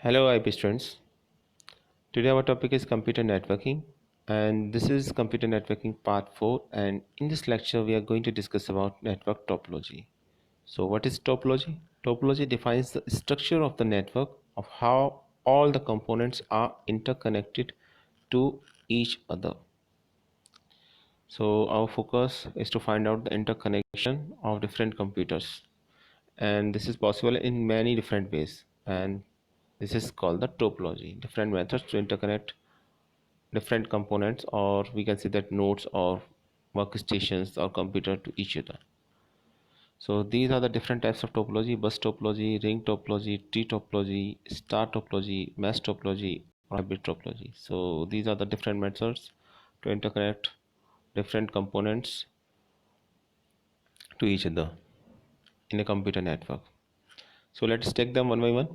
Hello IP students. Today our topic is computer networking and this is computer networking part 4, and in this lecture we are going to discuss about network topology. So what is topology? Topology defines the structure of the network, of how all the components are interconnected to each other. So our focus is to find out the interconnection of different computers, and this is possible in many different ways, and this is called the topology. Different methods to interconnect different components, or we can say that nodes or workstations or computer to each other. So these are the different types of topology: bus topology, ring topology, tree topology, star topology, mesh topology, or hybrid topology. So these are the different methods to interconnect different components to each other in a computer network. So let's take them one by one.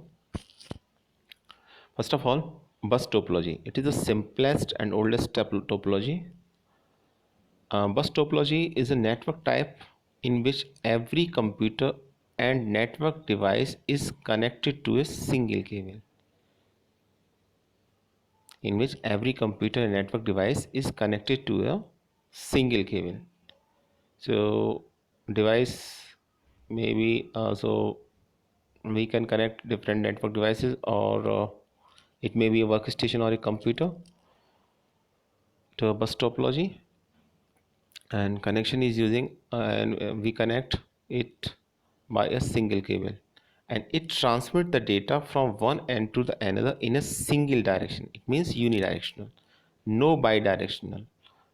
First of all, bus topology. It is the simplest and oldest topology. Bus topology is a network type in which every computer and network device is connected to a single cable. In which every computer and network device is connected to a single cable. So device maybe so we can connect different network devices, or it may be a workstation or a computer to a bus topology, and connection is using and we connect it by a single cable, and it transmits the data from one end to the another in a single direction. It means unidirectional, no bidirectional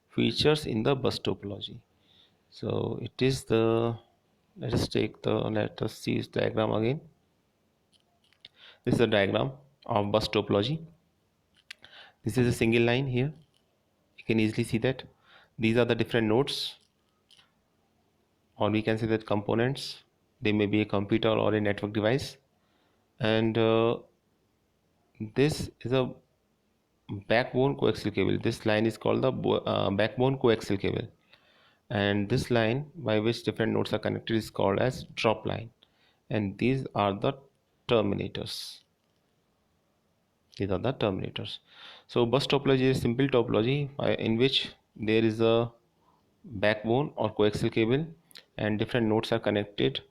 features in the bus topology. So it is the, let us see this diagram again. This is the diagram of bus topology. This is a single line here. You can easily see that these are the different nodes, or we can say that components. They may be a computer or a network device, and this is a backbone coaxial cable. This line is called the backbone coaxial cable, and this line by which different nodes are connected is called as drop line, and these are the terminators. So bus topology is a simple topology in which there is a backbone or coaxial cable, and different nodes are connected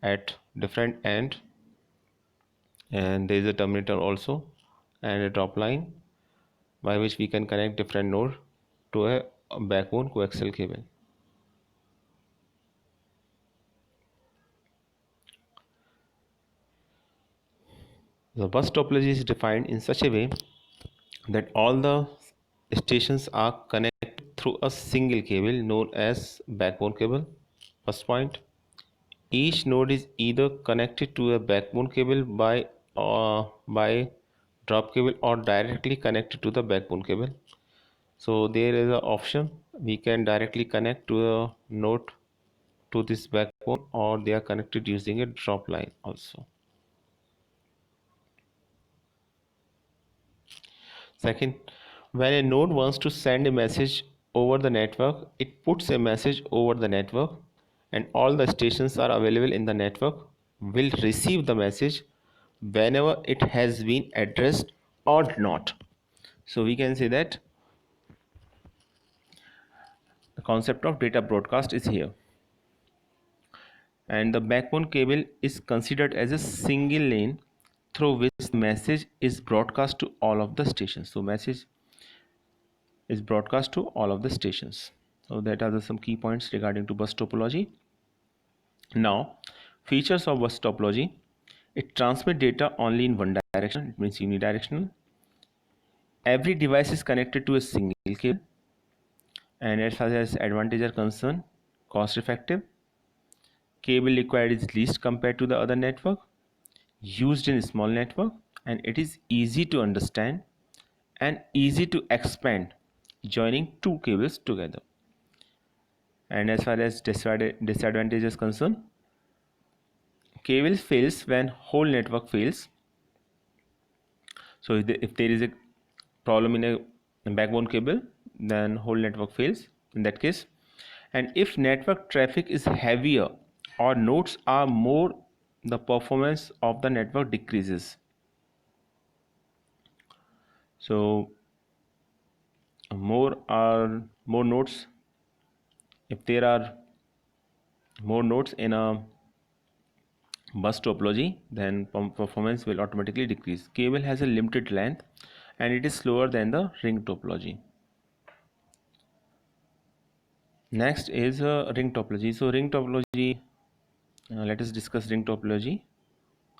at different end, and there is a terminator also, and a drop line by which we can connect different node to a backbone coaxial cable. The bus topology is defined in such a way that all the stations are connected through a single cable known as backbone cable. First point, each node is either connected to a backbone cable by drop cable, or directly connected to the backbone cable. So there is an option, we can directly connect to a node to this backbone, or they are connected using a drop line also. Second, when a node wants to send a message over the network, it puts a message over the network, and all the stations are available in the network will receive the message whenever it has been addressed or not. So we can say that the concept of data broadcast is here, and the backbone cable is considered as a single lane through which the message is broadcast to all of the stations. So message is broadcast to all of the stations. So that are some key points regarding to bus topology. Now, features of bus topology: it transmits data only in one direction, it means unidirectional. Every device is connected to a single cable, and as far as advantages are concerned, cost effective, cable required is least compared to the other network, used in small network, and it is easy to understand and easy to expand joining two cables together. And as far as disadvantages concerned, cable fails when whole network fails. So if there is a problem in a backbone cable, then whole network fails in that case. And if network traffic is heavier or nodes are more, the performance of the network decreases. So more nodes. If there are more nodes in a bus topology, then performance will automatically decrease. Cable has a limited length and it is slower than the ring topology. Next is ring topology. So ring topology, let us discuss ring topology.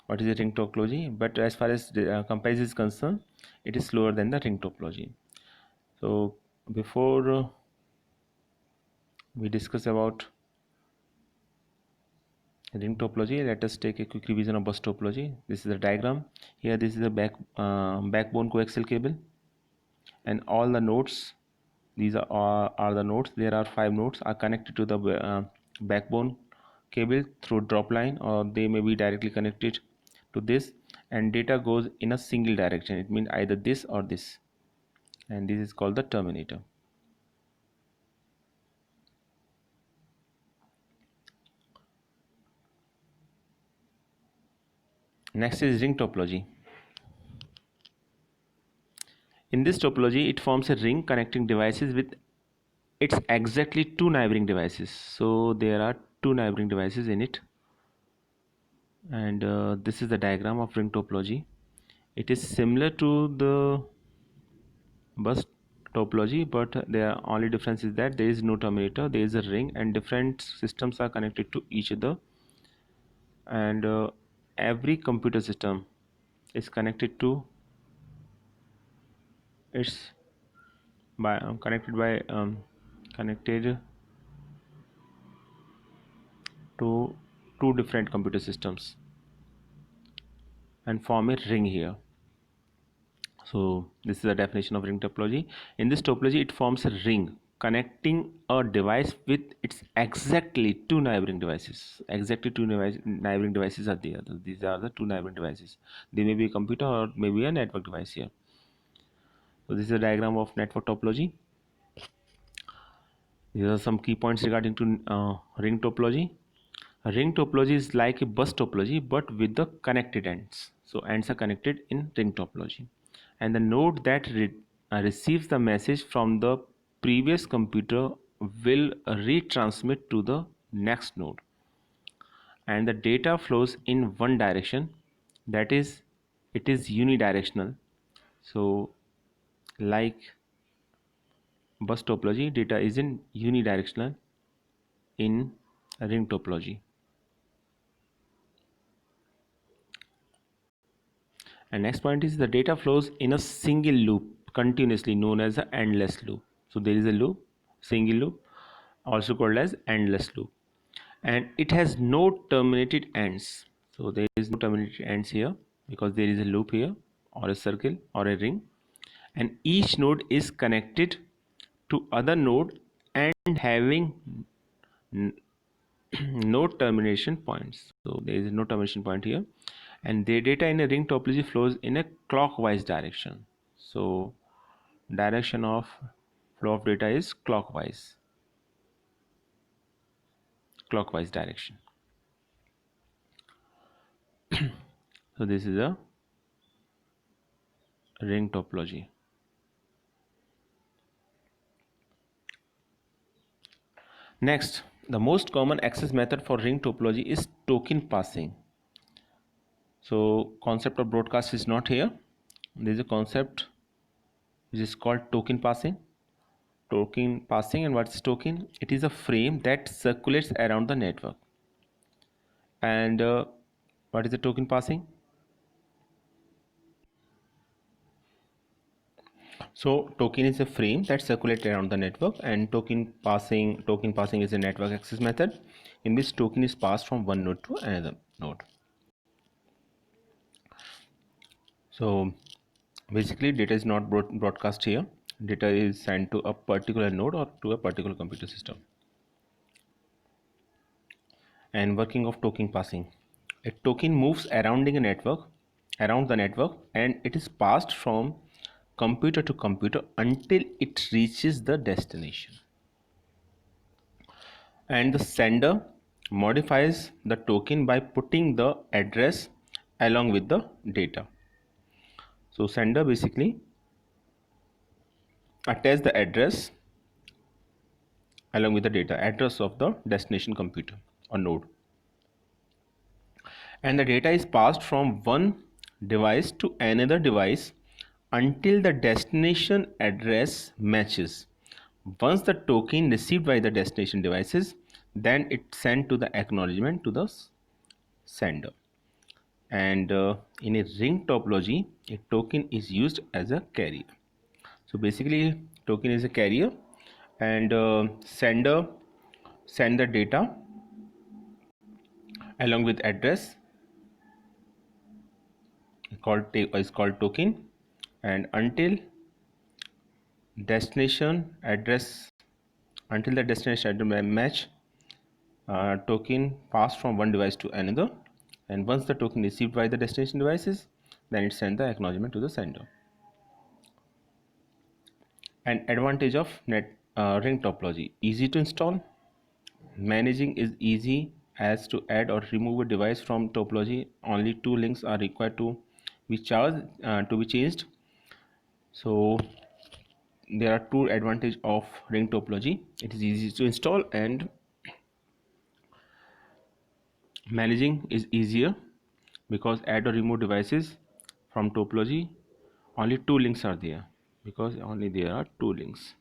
What is a ring topology? But as far as comparison is concerned, it is slower than the ring topology. So before we discuss about ring topology, let us take a quick revision of bus topology. This is a diagram. Here this is a backbone coaxial cable, and all the nodes, these are the nodes. There are 5 nodes are connected to the backbone cable through drop line, or they may be directly connected to this, and data goes in a single direction. It means either this or this, and this is called the terminator. Next is ring topology. In this topology, it forms a ring connecting devices with its exactly 2 neighboring devices. So there are 2 neighboring devices in it, and this is the diagram of ring topology. It is similar to the bus topology, but the only difference is that there is no terminator, there is a ring, and different systems are connected to each other, and every computer system is connected to its by connected to 2 different computer systems and form a ring here. So this is the definition of ring topology. In this topology, it forms a ring connecting a device with its exactly 2 neighboring devices. Exactly 2 neighboring devices are there. These are the 2 neighboring devices. They may be a computer or maybe a network device here. So this is a diagram of network topology. These are some key points regarding to ring topology. A ring topology is like a bus topology but with the connected ends. So ends are connected in ring topology. And the node that receives the message from the previous computer will retransmit to the next node. And the data flows in one direction, that is, it is unidirectional. So like bus topology, data is in unidirectional in ring topology. And next point is the data flows in a single loop continuously, known as the endless loop. So there is a loop, single loop, also called as endless loop, and it has no terminated ends. So there is no terminated ends here because there is a loop here, or a circle, or a ring, and each node is connected to other node and having no termination points. So there is no termination point here, and the data in a ring topology flows in a clockwise direction. So direction of flow of data is clockwise direction. So this is a ring topology. Next, the most common access method for ring topology is token passing. So concept of broadcast is not here. There is a concept which is called token passing. Token passing, and what's token? It is a frame that circulates around the network. And what is the token passing? So token is a frame that circulates around the network, and token passing is a network access method in which token is passed from one node to another node. So basically data is not broadcast here. Data is sent to a particular node or to a particular computer system. And working of token passing. A token moves around the network, and it is passed from computer to computer until it reaches the destination. And the sender modifies the token by putting the address along with the data. So sender basically attach the address along with the data address of the destination computer or node, and the data is passed from one device to another device until the destination address matches. Once the token received by the destination devices, then it's sent to the acknowledgement to the sender. And in a ring topology, a token is used as a carrier. So basically, token is a carrier, and sender send the data along with address is called token, and destination address until the destination address match, token passed from one device to another, and once the token received by the destination devices, then it sends the acknowledgement to the sender. An advantage of ring topology: easy to install, managing is easy, as to add or remove a device from topology only two links are required to be changed. So there are two advantages of ring topology: it is easy to install, and managing is easier, because add or remove devices from topology only two links are there, because only there are two links.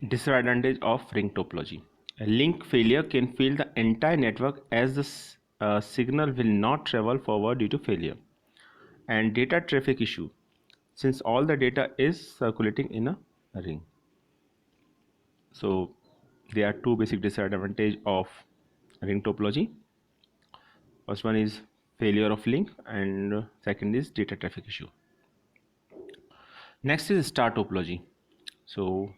Disadvantage of ring topology: a link failure can fail the entire network, as the signal will not travel forward due to failure. And data traffic issue, since all the data is circulating in a ring. So there are two basic disadvantages of ring topology. First one is failure of link, and second is data traffic issue. Next is star topology. So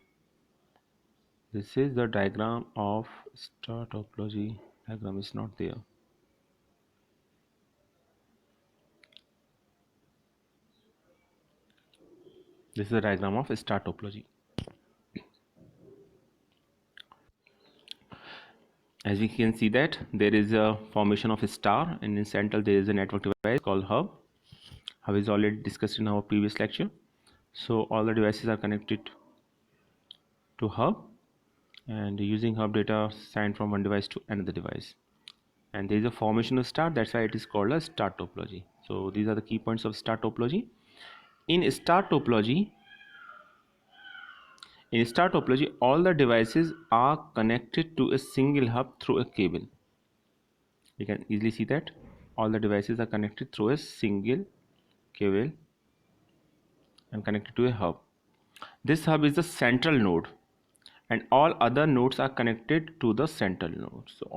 this is the diagram of star topology. Diagram is not there. This is the diagram of star topology. As we can see that there is a formation of a star, and in central there is a network device called hub. Hub is already discussed in our previous lecture. So all the devices are connected to hub, and using hub data signed from one device to another device, and there is a formation of star, that's why it is called a star topology. So these are the key points of star topology. In star topology, all the devices are connected to a single hub through a cable. You can easily see that all the devices are connected through a single cable and connected to a hub. This hub is the central node, and all other nodes are connected to the central node. So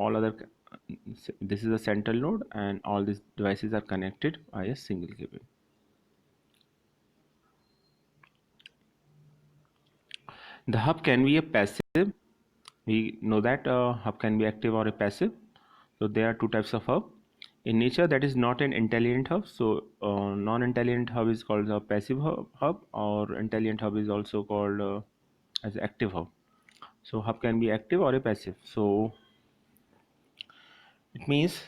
this is the central node, and all these devices are connected by a single cable. The hub can be a passive. We know that hub can be active or a passive. So there are two types of hub. In nature, that is not an intelligent hub. So non-intelligent hub is called a passive hub, or intelligent hub is also called as active hub. So hub can be active or a passive. So it means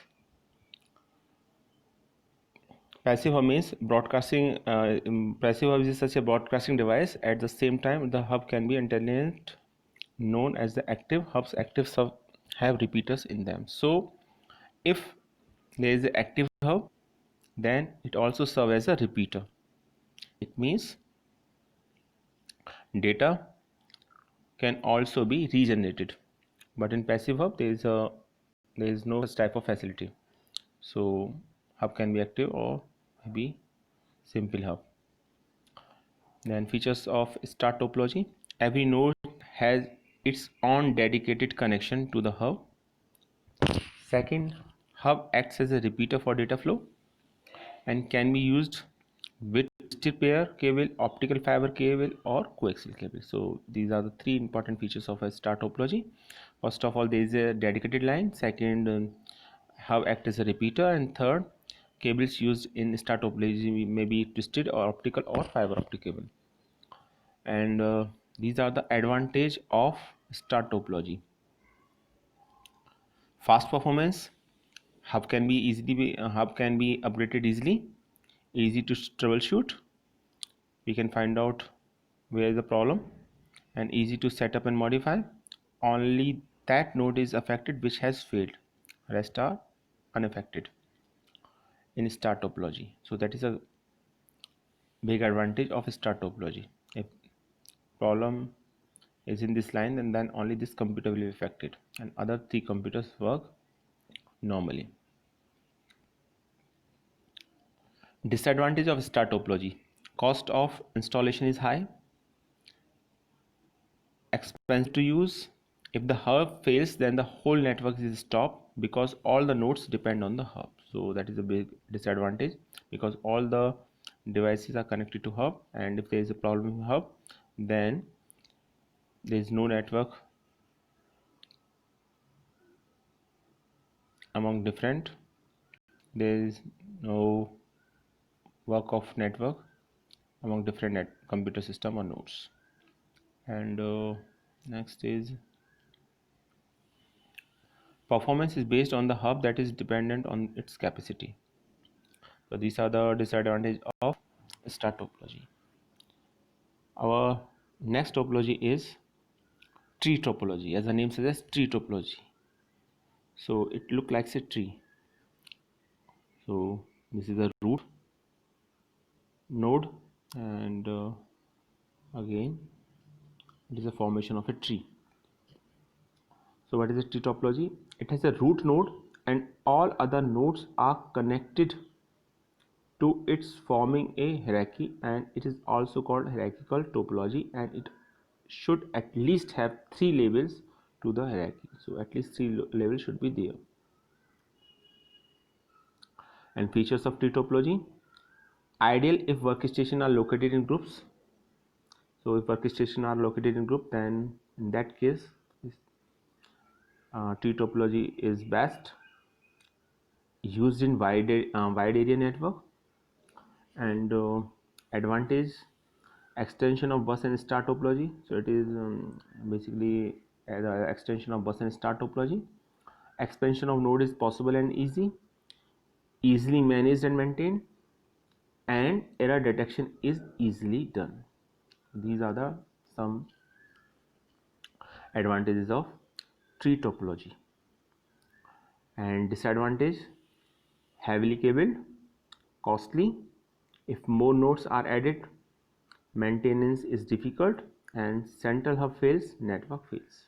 passive hub means broadcasting. Passive hub is such a broadcasting device. At the same time, the hub can be intelligent, known as the active hubs. Active hub have repeaters in them. So if there is an active hub, then it also serves as a repeater. It means data can also be regenerated, but in passive hub there is no such type of facility. So hub can be active or maybe simple hub. Then features of star topology: every node has its own dedicated connection to the hub. Second, hub acts as a repeater for data flow and can be used with twisted pair cable, optical fiber cable, or coaxial cable. So these are the three important features of a star topology. First of all, there is a dedicated line. Second, hub act as a repeater, and third, cables used in star topology may be twisted or optical or fiber optic cable. And these are the advantage of star topology. Fast performance. Hub can be upgraded easily, easy to troubleshoot. We can find out where is the problem, and easy to set up and modify. Only that node is affected which has failed. Rest are unaffected in star topology. So that is a big advantage of star topology. If problem is in this line, and then only this computer will be affected, and other three computers work normally. Disadvantage of star topology. Cost of installation is high, expensive to use. If the hub fails, then the whole network is stopped because all the nodes depend on the hub. So that is a big disadvantage, because all the devices are connected to hub, and if there is a problem in hub, then there is no network among different, there is no work of network among different computer system or nodes. And next is performance is based on the hub that is dependent on its capacity. So these are the disadvantages of star topology. Our next topology is tree topology. As the name suggests, tree topology. So it looks like a tree. So this is a root node, and again it is a formation of a tree. So what is a tree topology? It has a root node and all other nodes are connected to its, forming a hierarchy, and it is also called hierarchical topology, and it should at least have 3 levels to the hierarchy. So at least 3 levels should be there. And features of tree topology: ideal if workstation are located in groups. So if workstation are located in group, then in that case tree topology is best, used in wide area network. And advantage: extension of bus and star topology. So it is basically the extension of bus and star topology. Expansion of node is possible and easily managed and maintained, and error detection is easily done. These are the some advantages of tree topology. And disadvantage: heavily cabled, costly. If more nodes are added, maintenance is difficult, and central hub fails, network fails.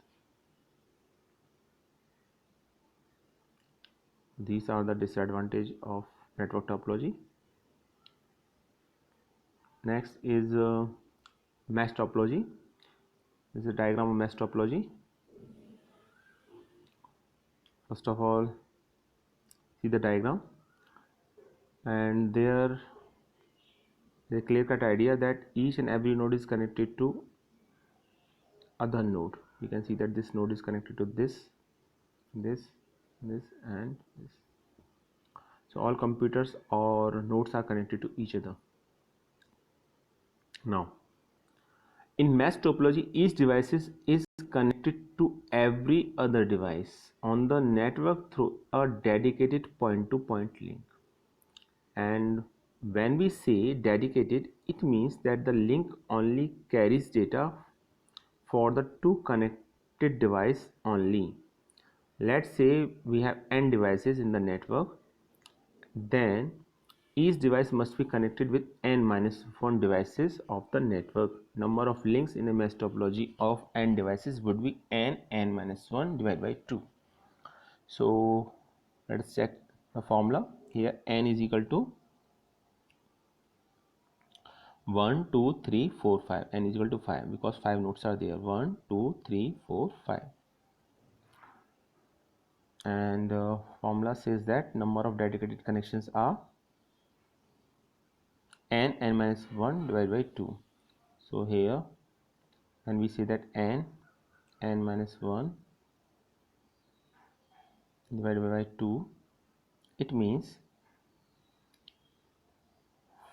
These are the disadvantage of network topology. Next is mesh topology. This is a diagram of mesh topology. First of all, see the diagram, and there is a clear-cut idea that each and every node is connected to other node. You can see that this node is connected to this, and this. So all computers or nodes are connected to each other. Now, in mesh topology, each device is connected to every other device on the network through a dedicated point-to-point link. And when we say dedicated, it means that the link only carries data for the two connected device only. Let's say we have n devices in the network, then each device must be connected with n minus 1 devices of the network. Number of links in a mesh topology of n devices would be n minus 1 divided by 2. So let's check the formula. Here n is equal to 1, 2, 3, 4, 5. N is equal to 5 because 5 nodes are there. 1, 2, 3, 4, 5. And formula says that number of dedicated connections are n minus 1 divided by 2. So here when we say that n minus 1 divided by 2, it means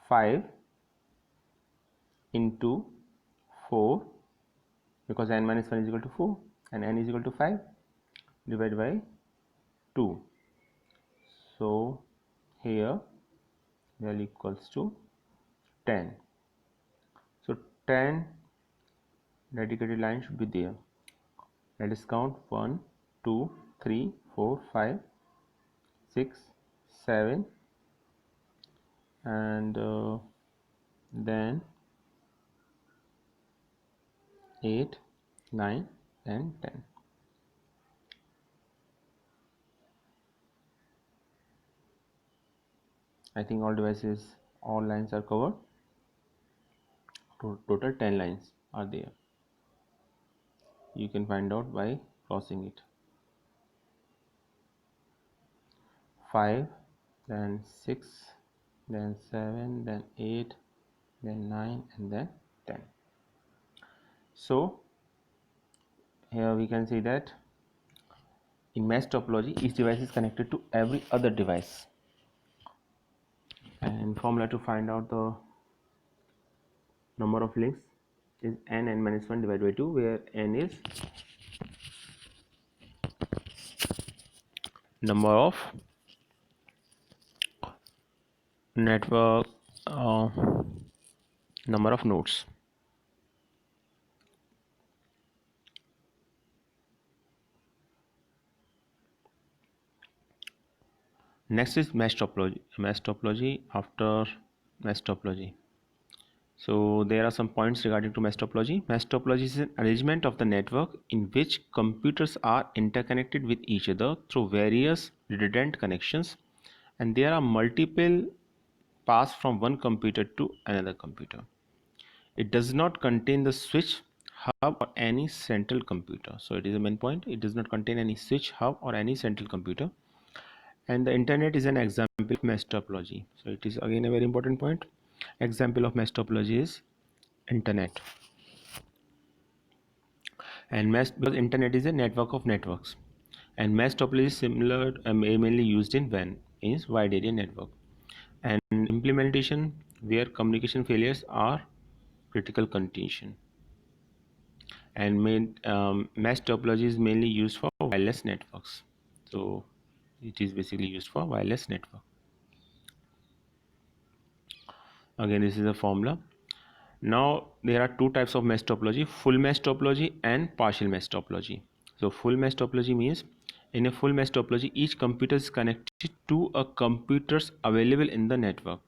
5 into 4, because n minus 1 is equal to 4 and n is equal to 5, divided by 2. So here L equals to 10. So 10 dedicated lines should be there. Let us count 1, 2, 3, 4, 5, 6, 7, and then 8, 9, and 10. I think all lines are covered. Total 10 lines are there. You can find out by crossing it. 5, then 6, then 7, then 8, then 9, and then 10. So here we can see that in mesh topology each device is connected to every other device, and formula to find out the number of links is n minus 1 divided by 2, where n is number of network number of nodes. Next is mesh topology. After mesh topology, so there are some points regarding to mesh topology. Mesh topology is an arrangement of the network in which computers are interconnected with each other through various redundant connections, and there are multiple paths from one computer to another computer. It does not contain the switch, hub, or any central computer. So it is a main point. It does not contain any switch, hub, or any central computer. And the internet is an example of mesh topology. So it is again a very important point. Example of mesh topology is internet. And mesh, because internet is a network of networks, and mesh topology is similar, mainly used in WAN, is wide area network, and implementation where communication failures are critical condition. And mesh topology is mainly used for wireless networks. So it is basically used for wireless network. Again, this is a formula. Now there are two types of mesh topology: full mesh topology and partial mesh topology. So full mesh topology means in a full mesh topology each computer is connected to a computers available in the network.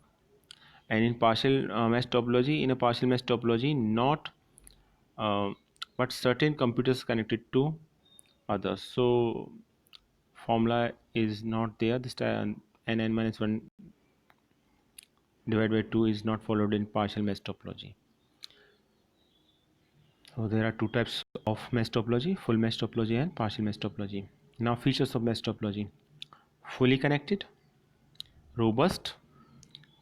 And in partial mesh topology, not but certain computers connected to others. So formula is not there this time. N minus 1 divided by 2 is not followed in partial mesh topology. So there are two types of mesh topology: full mesh topology and partial mesh topology. Now features of mesh topology: fully connected, robust,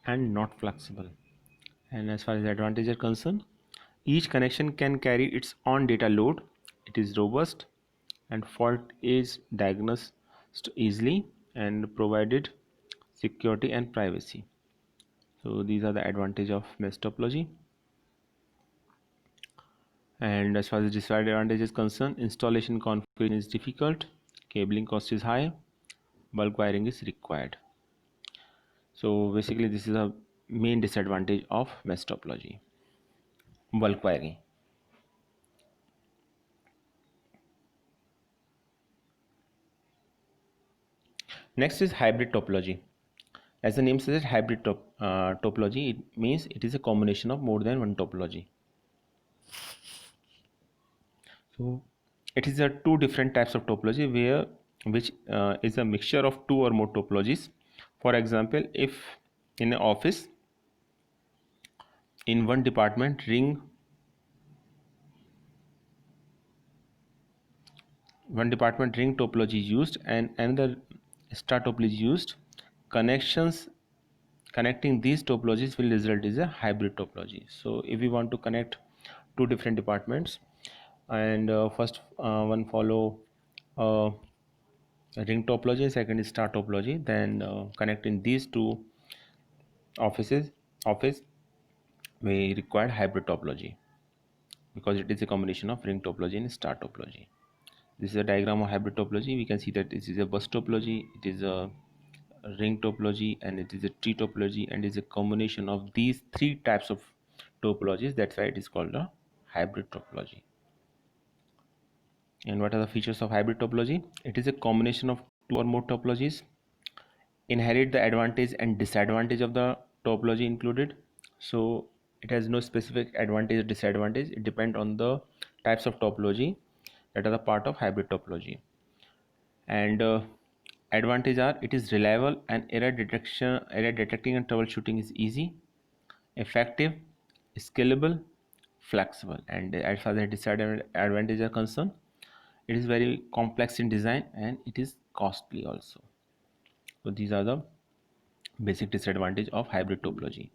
and not flexible. And as far as advantages are concerned, each connection can carry its own data load. It is robust, and fault is diagnosed easily, and provided security and privacy. So these are the advantages of mesh topology. And as far as disadvantage is concerned, installation configuration is difficult, cabling cost is high, bulk wiring is required. So basically this is a main disadvantage of mesh topology: bulk wiring. Next is hybrid topology. As the name says, topology, it means it is a combination of more than one topology. So it is a two different types of topology which is a mixture of two or more topologies. For example, if in an office, in one department ring topology is used and another star topology is used, connecting these topologies will result is a hybrid topology. So if we want to connect two different departments, and first one follow ring topology, second is star topology, then connecting these two office we require hybrid topology. because it is a combination of ring topology and star topology. This is a diagram of hybrid topology. We can see that this is a bus topology, it is a ring topology, and it is a tree topology, and is a combination of these three types of topologies. That's why it is called a hybrid topology. And what are the features of hybrid topology? It is a combination of two or more topologies, inherit the advantage and disadvantage of the topology included. So it has no specific advantage or disadvantage. It depends on the types of topology that are the part of hybrid topology. And advantage are, it is reliable and error detecting and troubleshooting is easy, effective, scalable, flexible. And as far as disadvantages are concerned, it is very complex in design and it is costly also. So these are the basic disadvantage of hybrid topology.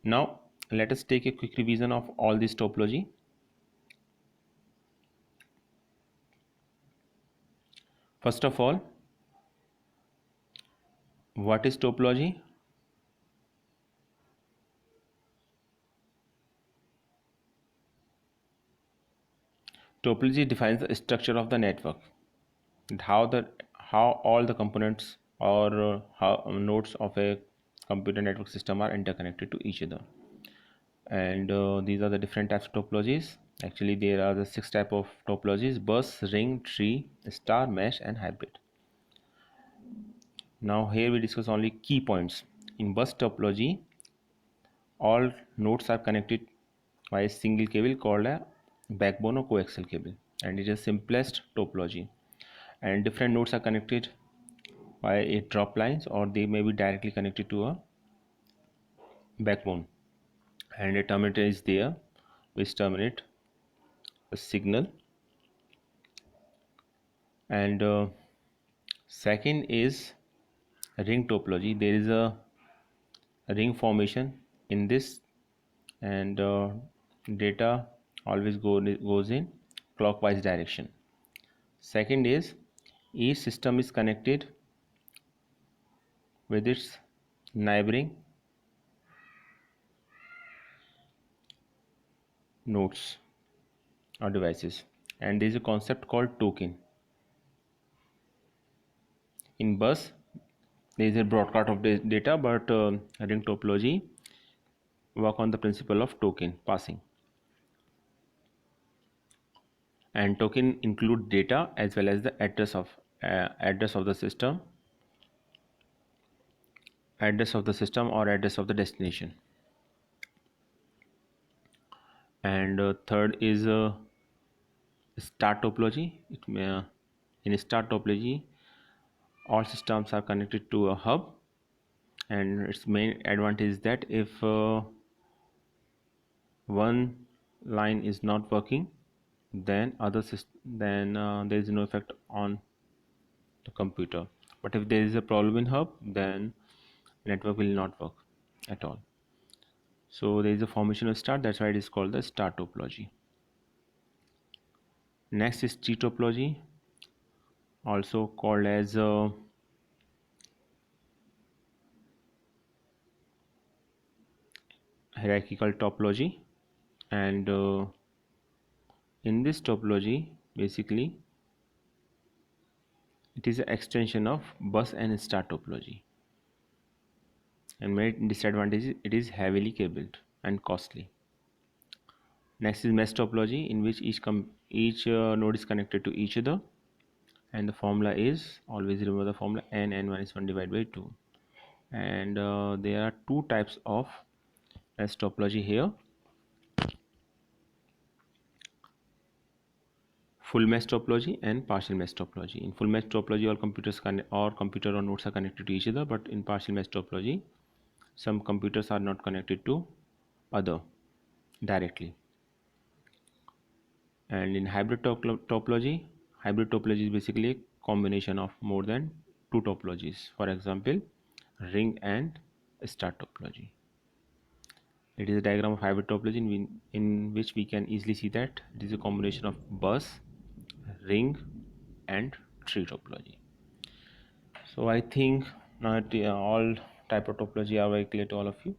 Now let us take a quick revision of all this topology. First of all, what is topology? Topology defines the structure of the network, and how all the components or how nodes of a computer network system are interconnected to each other. And these are the different types of topologies. Actually there are the 6 type of topologies: bus, ring, tree, star, mesh, and hybrid. Now here we discuss only key points. In bus topology, all nodes are connected by a single cable called a backbone or coaxial cable, and it is simplest topology. And different nodes are connected by a drop lines, or they may be directly connected to a backbone, and a terminator is there which terminate the signal. And second is ring topology. There is a ring formation in this, and data always goes in clockwise direction. Second is, each system is connected with its neighboring nodes or devices, and there is a concept called token. In bus there is a broadcast of the data, but ring topology work on the principle of token passing. And token include data as well as the address of the system, or address of the destination. And third is star topology. In star topology, all systems are connected to a hub, and its main advantage is that if one line is not working, then there is no effect on the computer. But if there is a problem in hub, then network will not work at all. So there is a formation of star, that's why it is called the star topology. Next is tree topology, also called as hierarchical topology. And in this topology, basically it is an extension of bus and star topology. And main disadvantage, it is heavily cabled and costly. Next is mesh topology, in which each node is connected to each other, and the formula is, always remember the formula, n minus 1 divided by 2. And there are two types of mesh topology here: full mesh topology and partial mesh topology. In full mesh topology, all computer or nodes are connected to each other, but in partial mesh topology, some computers are not connected to other directly. And in topology, hybrid topology is basically a combination of more than two topologies. For example, ring and star topology. It is a diagram of hybrid topology in which we can easily see that it is a combination of bus, ring, and tree topology. So I think now all type of topology are very clear to all of you.